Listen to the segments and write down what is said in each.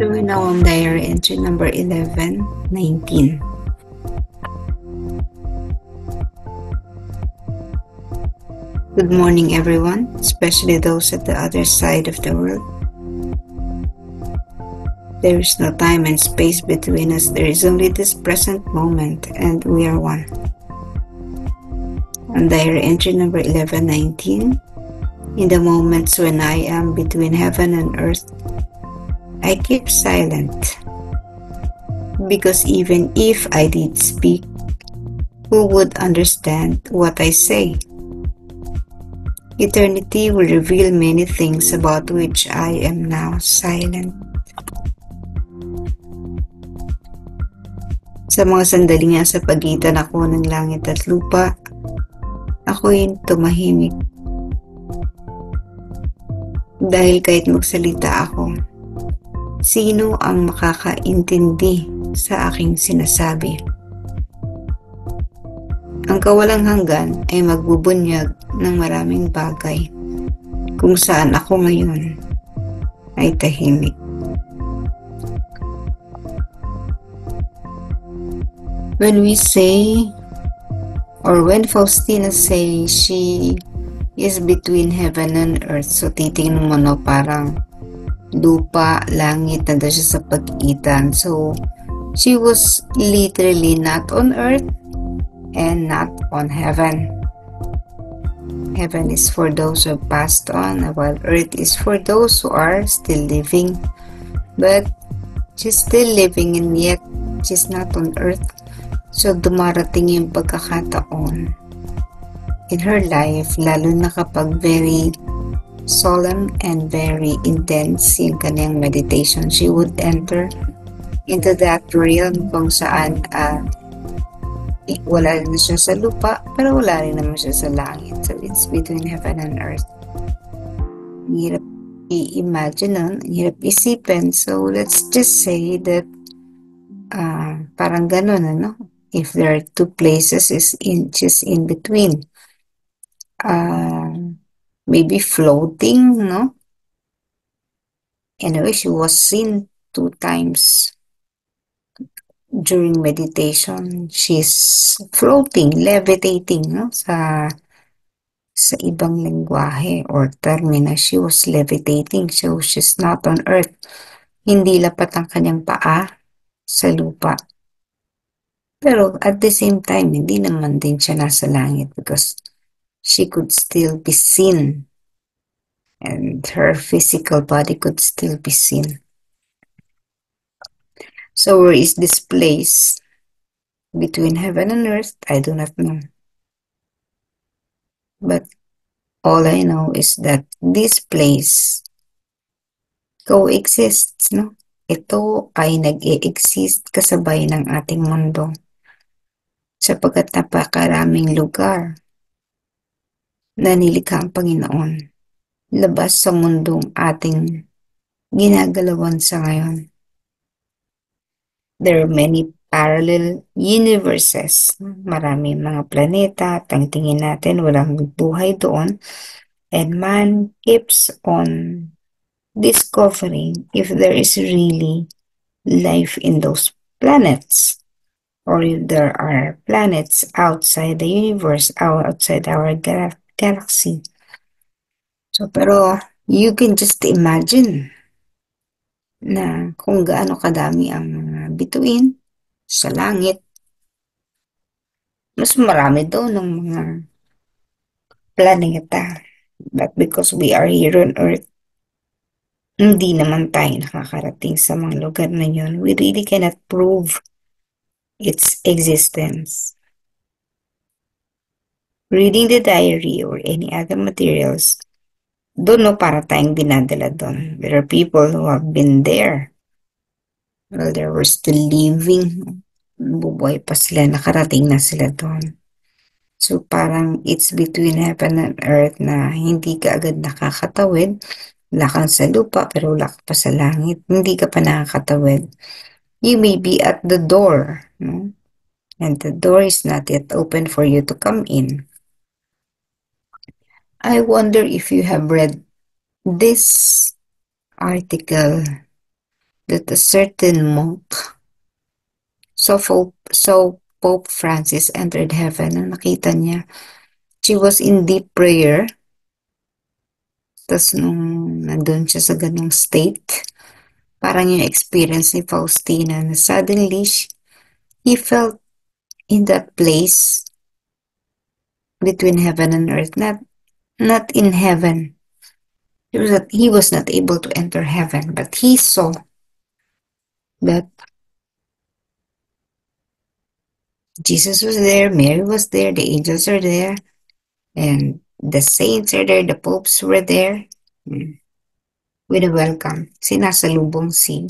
So we're now on diary entry number 1119. Good morning, everyone, especially those at the other side of the world. There is no time and space between us. There is only this present moment, and we are one. On diary entry number 1119, in the moments when I am between heaven and earth, I keep silent, because even if I did speak, who would understand what I say? Eternity will reveal many things about which I am now silent. Sa mga sandaling sa pagitan ako ng langit at lupa, ako'y tumahimik. Dahil kahit magsalita ako, sino ang makakaintindi sa aking sinasabi? Ang kawalang hanggan ay magbubunyag ng maraming bagay, kung saan ako ngayon ay tahimik. When we say, or when Faustina say she is between heaven and earth, so titingnan mo no, parang lupa, langit na daw siya sa pagitan. So she was literally not on earth and not on heaven. Heaven is for those who have passed on, while earth is for those who are still living. But she's still living and yet she's not on earth. So dumarating yung pagkakataon in her life, lalo na kapag very solemn and very intense yung kanyang meditation, she would enter into that realm kung saan wala rin siya sa lupa, pero wala rin naman siya sa langit. So it's between heaven and earth. Ang hirap i-imagine nun, ang hirap isipin. So let's just say that parang ganun, ano? If there are two places, is just in between. Maybe floating, no? Anyway, she was seen 2 times during meditation. She's floating, levitating, no? Sa ibang lengguwahe or termina, she was levitating. So she's not on earth. Hindi lapat ang kanyang paa sa lupa. Pero at the same time, hindi naman din siya nasa langit because she could still be seen and her physical body could still be seen. So where is this place between heaven and earth? I do not know. But all I know is that this place coexists, no? Ito ay nag-e-exist kasabay ng ating mundo sapagkat napakaraming lugar na nilikha ang Panginoon labas sa mundong ating ginagalawan sa ngayon. There are many parallel universes. Marami mga planeta, tingin natin walang buhay doon, and man keeps on discovering if there is really life in those planets, or if there are planets outside the universe, outside our galaxy. So, pero you can just imagine na kung gaano kadami ang mga bituin sa langit. Mas marami daw ng mga planeta. But because we are here on Earth, hindi naman tayo nakakarating sa mga lugar na yun. We really cannot prove its existence. Reading the diary or any other materials, doon no, para tayong dinadala doon. There are people who have been there. Well, they were still living. Bubuhay pa sila, nakarating na sila doon. So parang it's between heaven and earth na hindi ka agad nakakatawid. Wala kang sa lupa pero wala ka pa sa langit. Hindi ka pa nakakatawid. You may be at the door, no? And the door is not yet open for you to come in. I wonder if you have read this article that a certain monk saw Pope Francis entered heaven. Nung nakita niya, she was in deep prayer. Tapos nung nandun siya sa ganong state, parang yung experience ni Faustina na suddenly he felt in that place between heaven and earth, not in heaven. He was not able to enter heaven, but he saw that Jesus was there, Mary was there, the angels are there, and the saints are there, the popes were there, with a welcome. Sinasalubong si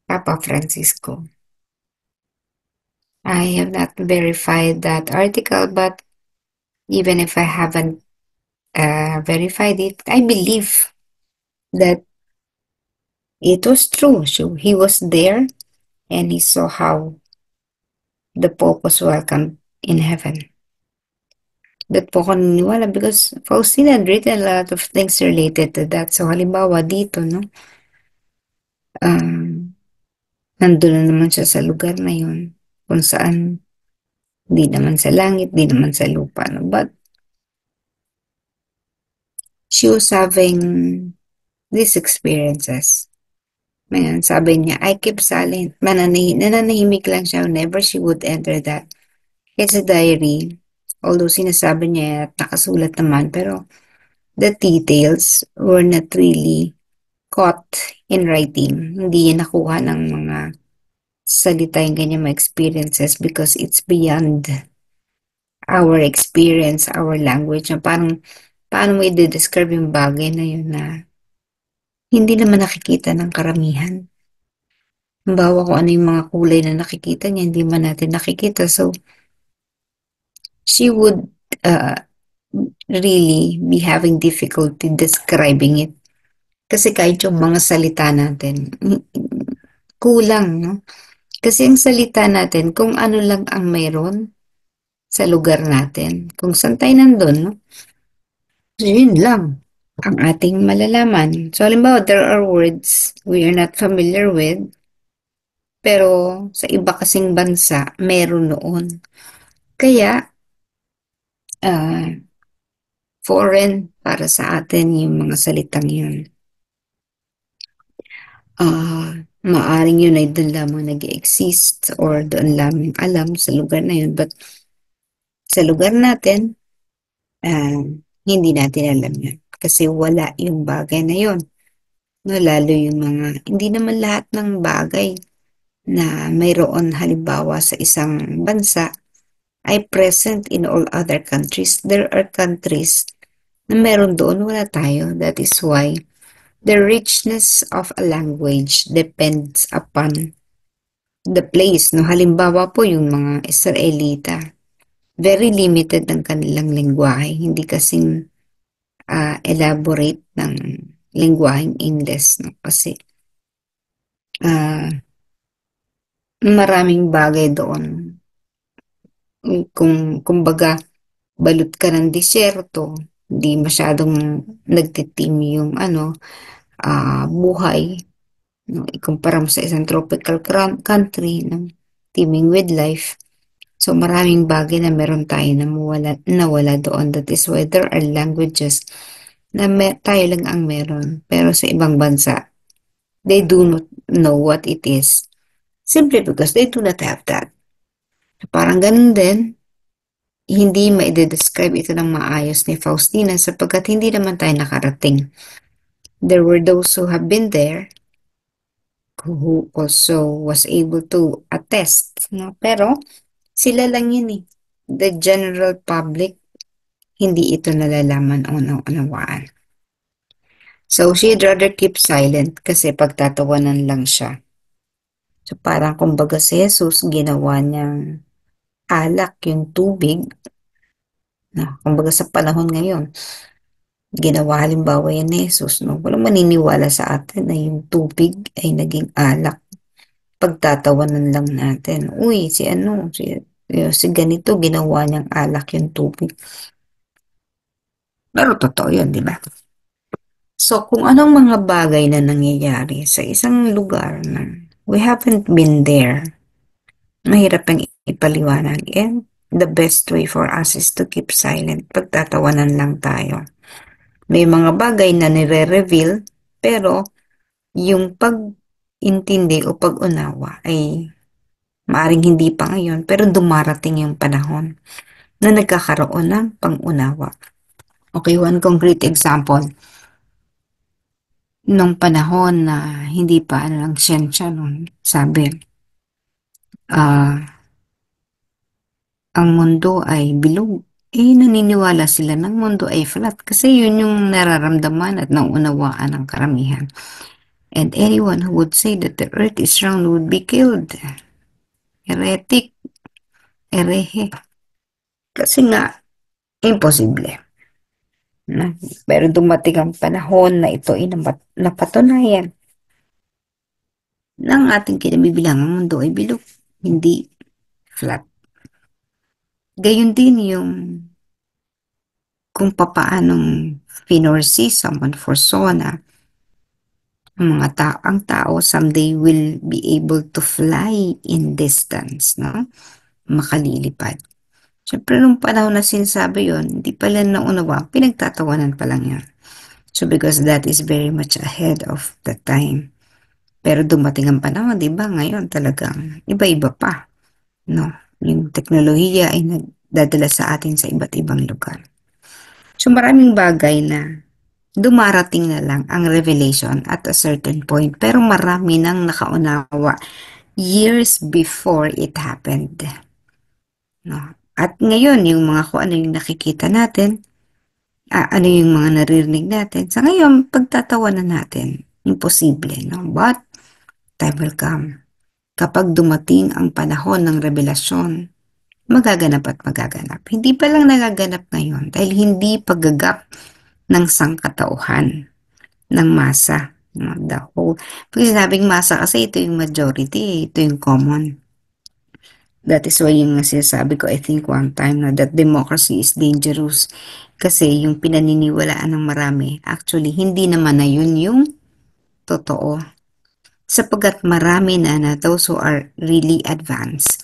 Papa Francisco. I have not verified that article, but even if I haven't verified it, I believe that it was true. So he was there and he saw how the Pope was welcomed in heaven. Ba't po ako naniniwala? Because Faustina had written a lot of things related to that. So halimbawa dito, no? Nandun na naman siya sa lugar na yun kung saan di naman sa langit, di naman sa lupa. No? But she was having these experiences. Ngayon, sabi niya, I keep silent. Nananahimik lang siya whenever she would enter that. It's a diary. Although sinasabi niya at nakasulat naman, pero the details were not really caught in writing. Hindi niya nakuha ng mga salita yung kanyang mga experiences because it's beyond our experience, our language. Na parang, paano mo i-describe yung bagay na yun na hindi naman nakikita ng karamihan. Halimbawa kung ano yung mga kulay na nakikita niya, hindi man natin nakikita. So, she would really be having difficulty describing it. Kasi kahit yung mga salita natin, kulang, no? Kasi ang salita natin, kung ano lang ang mayroon sa lugar natin, kung saan tayo nandun, no? So, yun lang ang ating malalaman. So, halimbawa, there are words we are not familiar with, pero sa iba kasing bansa, meron noon. Kaya, foreign para sa atin yung mga salitang yun. Maaring yun ay doon lamang nag-exist or doon lamang alam sa lugar na yun. But sa lugar natin, hindi natin alam yun. Kasi wala yung bagay na yun. No, lalo yung mga, hindi naman lahat ng bagay na mayroon halimbawa sa isang bansa ay present in all other countries. There are countries na meron doon, wala tayo. That is why the richness of a language depends upon the place. No? Halimbawa po yung mga Israelita, very limited ang kanilang lengguwahe. Hindi kasing elaborate ng lengguwaheng Ingles. No? Kasi maraming bagay doon. Kumbaga, balot ka ng disyerto, hindi masyadong nagtitim yung buhay. No, ikumpara mo sa isang tropical country ng teeming with life. So maraming bagay na meron tayo na nawala doon. That is why there are languages na tayo lang ang meron. Pero sa ibang bansa, they do not know what it is. Simply because they do not have that. Parang ganun din, hindi ma-describe ito ng maayos ni Faustina sapagkat hindi naman tayo nakarating. There were those who have been there who also was able to attest. No? Pero sila lang yun eh. The general public, hindi ito nalalaman o naunawaan. So she'd rather keep silent kasi pagtatawanan lang siya. So parang kumbaga si Jesus, ginawa niyang alak yung tubig. Na, kumbaga sa panahon ngayon, ginawa halimbawa yan ni Jesus. No? Walang maniniwala sa atin na yung tubig ay naging alak. Pagtatawanan lang natin. Uy, si ganito, ginawa niyang alak yung tubig. Pero totoo yun, di ba? So, kung anong mga bagay na nangyayari sa isang lugar na we haven't been there, mahirap ang ipaliwanag. And the best way for us is to keep silent. Pagtatawanan lang tayo. May mga bagay na nire-reveal, pero yung pag-intindi o pag-unawa ay maaring hindi pa ngayon, pero dumarating yung panahon na nagkakaroon ng pang-unawa. Okay, one concrete example. Nung panahon na hindi pa ang siyensya nun, sabi, ang mundo ay bilog. Naniniwala sila ng mundo ay flat kasi yun yung nararamdaman at naunawaan ng karamihan. And anyone who would say that the earth is round would be killed. Heretic, erehe. Kasi nga, imposible. Na? Pero dumating ang panahon na ito ay napatunayan ng ating kinabibilang ang mundo ay bilog, hindi flat. Gayun din yung kung papaanong finorsi someone foresaw na ang tao someday will be able to fly in distance, no? Makalilipad. Siyempre, nung panahon na sinasabi yun, hindi pala naunawa, pinagtatawanan pa lang yun. So, because that is very much ahead of the time. Pero dumating ang panahon, di ba? Ngayon talagang iba-iba pa, no? Yung teknolohiya ay nagdadala sa atin sa iba't ibang lugar. So, maraming bagay na dumarating na lang ang revelation at a certain point, pero marami nang nakaunawa years before it happened. No? At ngayon, yung mga kung ano yung nakikita natin, ano yung mga naririnig natin, sa ngayon, pagtatawanan natin, imposible, no? But, time will come. Kapag dumating ang panahon ng revelasyon, magaganap at magaganap. Hindi pa lang nagaganap ngayon dahil hindi paggagap ng sangkatauhan, ng masa. No? The whole, pag sinabing masa kasi ito yung majority, ito yung common. That is why yung sinasabi ko, I think one time na that democracy is dangerous kasi yung pinaniniwalaan ng marami, actually hindi naman na yun yung totoo. Sapagkat marami na those who are really advanced,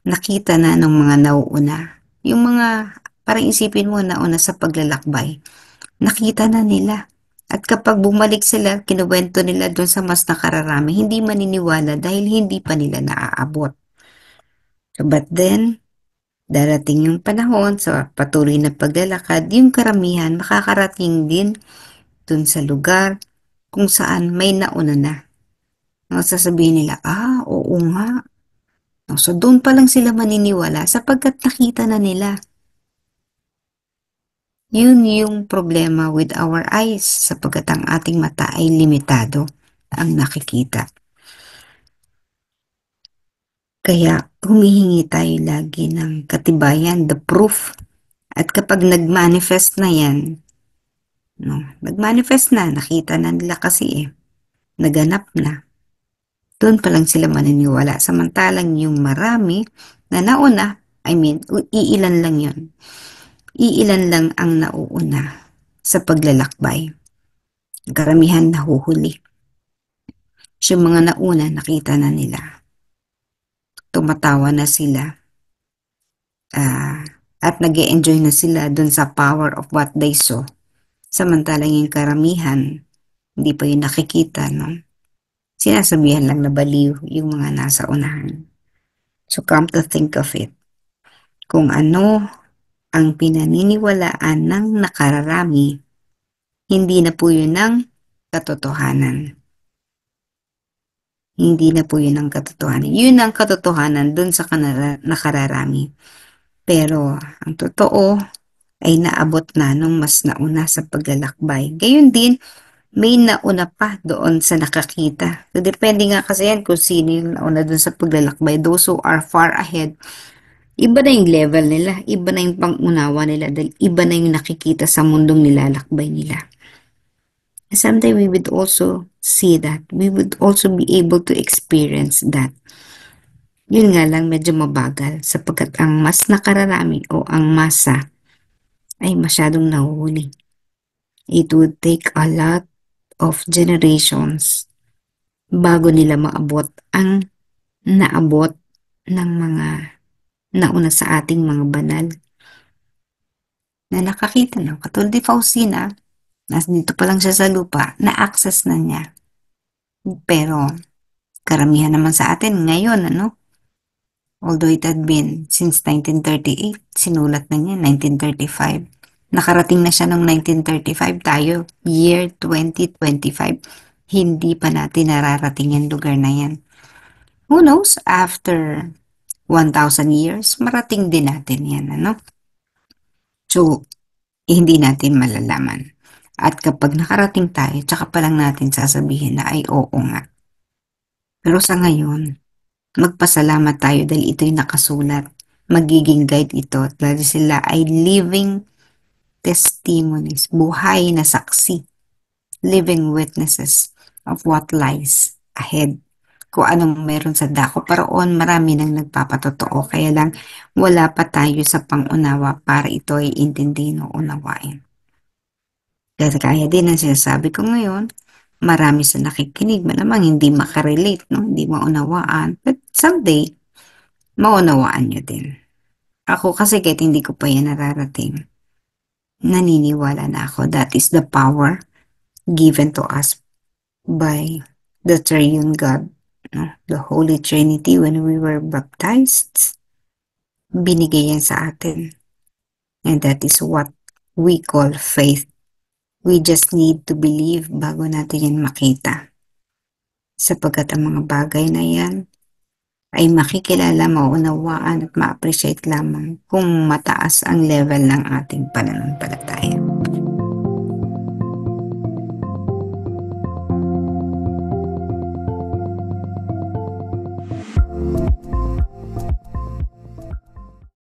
nakita na ng mga nauuna. Yung mga, parang isipin mo nauna sa paglalakbay, nakita na nila. At kapag bumalik sila, kinuwento nila doon sa mas nakararami, hindi maniniwala dahil hindi pa nila naaabot. So, but then, darating yung panahon sa patuloy na paglalakad, yung karamihan makakarating din dun sa lugar kung saan may nauna na. No, sasabihin nila, oo nga. No, so doon pa lang sila maniniwala sapagkat nakita na nila. Yun yung problema with our eyes sapagkat ang ating mata ay limitado ang nakikita. Kaya humihingi tayo lagi ng katibayan, the proof. At kapag nag-manifest na yan, no, nag-manifest na, nakita na nila kasi naganap na. Doon pa lang sila maniniwala. Samantalang yung marami na nauna, iilan lang yun. Iilan lang ang nauuna sa paglalakbay. Karamihan nahuhuli. Yung mga nauna, nakita na nila. Tumatawa na sila. At nag-e-enjoy na sila dun sa power of what they saw. Samantalang yung karamihan, hindi pa yun nakikita, no? Sinasabihan lang na baliw yung mga nasa unahan. So come to think of it, kung ano ang pinaniniwalaan ng nakararami, hindi na po yun ang katotohanan. Hindi na po yun ang katotohanan. Yun ang katotohanan dun sa nakararami. Pero ang totoo ay naabot na nung mas nauna sa paglalakbay. Gayun din, may nauna pa doon sa nakakita. So, depende nga kasi yan kung sino yung nauna doon sa paglalakbay. Those who are far ahead, iba na yung level nila, iba na yung pangunawa nila, dahil iba na yung nakikita sa mundong nilalakbay nila. Someday we would also see that. We would also be able to experience that. Yun nga lang medyo mabagal sapagkat ang mas nakararami o ang masa ay masyadong nahuhuli. It would take a lot of generations bago nila maabot ang naabot ng mga nauna sa ating mga banal na nakakita ng katulad ni Faustina, dito pa lang siya sa lupa, na-access na niya. Pero karamihan naman sa atin ngayon, although it had been since 1938, sinulat na niya 1935. Nakarating na siya noong 1935, tayo, year 2025. Hindi pa natin nararating yung lugar na yan. Who knows, after 1,000 years, marating din natin yan, So, hindi natin malalaman. At kapag nakarating tayo, tsaka pa lang natin sasabihin na ay oo nga. Pero sa ngayon, magpasalamat tayo dahil ito'y nakasulat. Magiging guide ito dahil sila ay living testimonies, buhay na saksi, living witnesses of what lies ahead. Kung anong meron sa dako paroon, marami nang nagpapatotoo. Kaya lang, wala pa tayo sa pangunawa para ito ay intindihin o unawain. Kaya din ang sinasabi ko ngayon, marami sa nakikinig, malamang hindi makarelate, no? Hindi maunawaan. But someday, maunawaan nyo din. Ako kasi kahit hindi ko pa yan nararating, naniniwala na ako that is the power given to us by the Triune God, no? The Holy Trinity. When we were baptized, binigay yan sa atin. And that is what we call faith. We just need to believe bago natin yan makita. Sapagkat ang mga bagay na yan ay makikilala, maunawaan at ma-appreciate lamang kung mataas ang level ng ating pananampalataya.